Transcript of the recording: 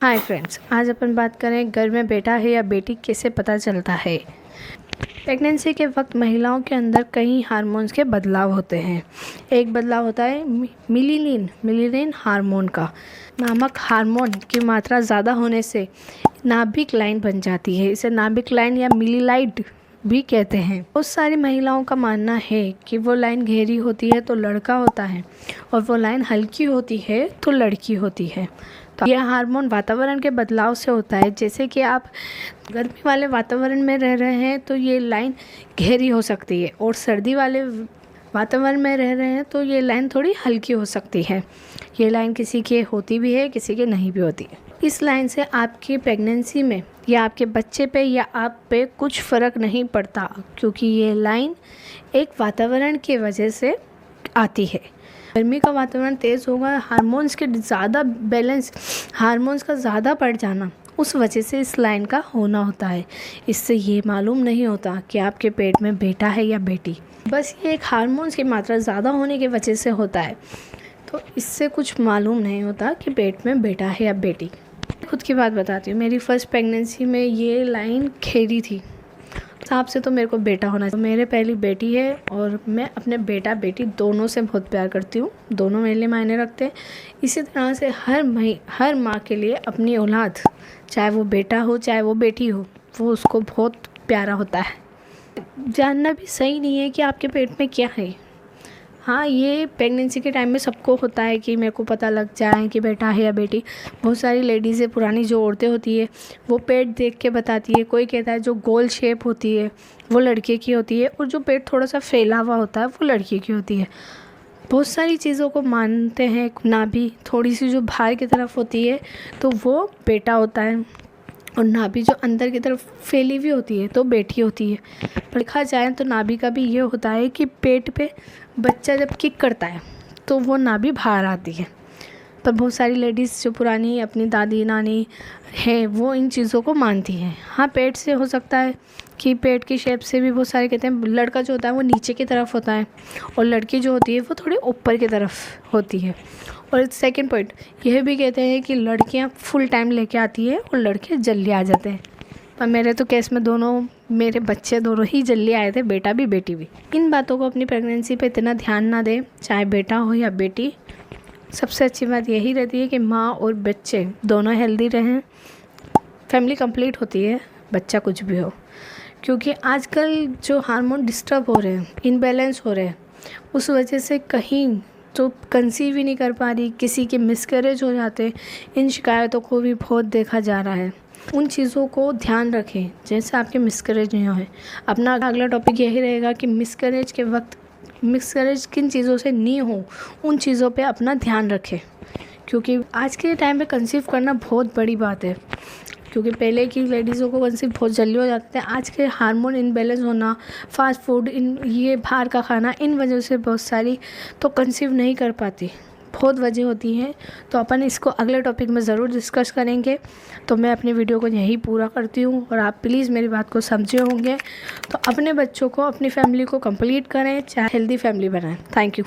Hi friends, आज अपन बात करें घर में बेटा है या बेटी कैसे पता चलता है। प्रेगनेंसी के वक्त महिलाओं के अंदर कई हार्मोन्स के बदलाव होते हैं। एक बदलाव होता है मिलिनिन हार्मोन का नामक हार्मोन की मात्रा ज़्यादा होने से नाभिक लाइन बन जाती है। इसे नाभिक लाइन या मिलीलाइट भी कहते हैं। बहुत सारी महिलाओं का मानना है कि वो लाइन गहरी होती है तो लड़का होता है और वो लाइन हल्की होती है तो लड़की होती है। तो यह हार्मोन वातावरण के बदलाव से होता है। जैसे कि आप गर्मी वाले वातावरण में रह रहे हैं तो ये लाइन गहरी हो सकती है, और सर्दी वाले वातावरण में रह रहे हैं तो ये लाइन थोड़ी हल्की हो सकती है। ये लाइन किसी के होती भी है, किसी के नहीं भी होती है। इस लाइन से आपकी प्रेगनेंसी में या आपके बच्चे पे या आप पे कुछ फ़र्क नहीं पड़ता, क्योंकि ये लाइन एक वातावरण की वजह से आती है। गर्मी का वातावरण तेज़ होगा, हार्मोन्स के ज़्यादा बैलेंस, हार्मोन्स का ज़्यादा बढ़ जाना, उस वजह से इस लाइन का होना होता है। इससे ये मालूम नहीं होता कि आपके पेट में बेटा है या बेटी, बस ये एक हार्मोन्स की मात्रा ज़्यादा होने की वजह से होता है। तो इससे कुछ मालूम नहीं होता कि पेट में बेटा है या बेटी। खुद की बात बताती हूँ, मेरी फर्स्ट प्रेगनेंसी में ये लाइन खेरी थी। हिसाब से तो मेरे को बेटा होना चाहिए। मेरे पहली बेटी है और मैं अपने बेटा बेटी दोनों से बहुत प्यार करती हूँ। दोनों मेरे लिए मायने रखते हैं। इसी तरह से हर माँ के लिए अपनी औलाद, चाहे वो बेटा हो चाहे वो बेटी हो, वो उसको बहुत प्यारा होता है। जानना भी सही नहीं है कि आपके पेट में क्या है। हाँ, ये प्रेगनेंसी के टाइम में सबको होता है कि मेरे को पता लग जाए कि बेटा है या बेटी। बहुत सारी लेडीज़ें, पुरानी जो औरतें होती है, वो पेट देख के बताती है। कोई कहता है जो गोल शेप होती है वो लड़के की होती है, और जो पेट थोड़ा सा फैला हुआ होता है वो लड़की की होती है। बहुत सारी चीज़ों को मानते हैं। नाभि थोड़ी सी जो बाहर की तरफ होती है तो वो बेटा होता है, और नाभि जो अंदर की तरफ फैली हुई होती है तो बेटी होती है। पर देखा जाए तो नाभि का भी ये होता है कि पेट पे बच्चा जब किक करता है तो वो नाभि बाहर आती है। पर बहुत सारी लेडीज़ जो पुरानी अपनी दादी नानी है वो इन चीज़ों को मानती हैं। हाँ, पेट से हो सकता है कि पेट की शेप से भी बहुत सारे कहते हैं। लड़का जो होता है वो नीचे की तरफ होता है और लड़की जो होती है वो थोड़ी ऊपर की तरफ होती है। और सेकंड पॉइंट यह भी कहते हैं कि लड़कियां फुल टाइम लेके आती है और लड़के जल्दी आ जाते हैं। पर मेरे तो केस में दोनों, मेरे बच्चे दोनों ही जल्दी आए थे, बेटा भी बेटी भी। इन बातों को अपनी प्रेगनेंसी पे इतना ध्यान ना दें, चाहे बेटा हो या बेटी। सबसे अच्छी बात यही रहती है कि माँ और बच्चे दोनों हेल्दी रहें। फैमिली कंप्लीट होती है, बच्चा कुछ भी हो। क्योंकि आजकल जो हार्मोन डिस्टर्ब हो रहे हैं, इनबैलेंस हो रहे हैं, उस वजह से कहीं तो कंसीव ही नहीं कर पा रही, किसी के मिसकैरेज हो जाते हैं। इन शिकायतों को भी बहुत देखा जा रहा है। उन चीज़ों को ध्यान रखें जैसे आपके मिसकैरेज नहीं हो। अपना अगला टॉपिक यही रहेगा कि मिसकैरेज के वक्त मिसकैरेज किन चीज़ों से नहीं हो, उन चीज़ों पे अपना ध्यान रखें। क्योंकि आज के टाइम पे कंसीव करना बहुत बड़ी बात है। क्योंकि पहले की लेडीज़ों को कंसीव बहुत जल्दी हो जाते थे। आज के हार्मोन इनबैलेंस होना, फास्ट फूड, ये बाहर का खाना, इन वजह से बहुत सारी तो कंसीव नहीं कर पाती। बहुत वजह होती हैं। तो अपन इसको अगले टॉपिक में ज़रूर डिस्कस करेंगे। तो मैं अपनी वीडियो को यहीं पूरा करती हूँ, और आप प्लीज़ मेरी बात को समझे होंगे। तो अपने बच्चों को, अपनी फैमिली को कंप्लीट करें, चाहे हेल्दी फैमिली बनाएं। Thank you.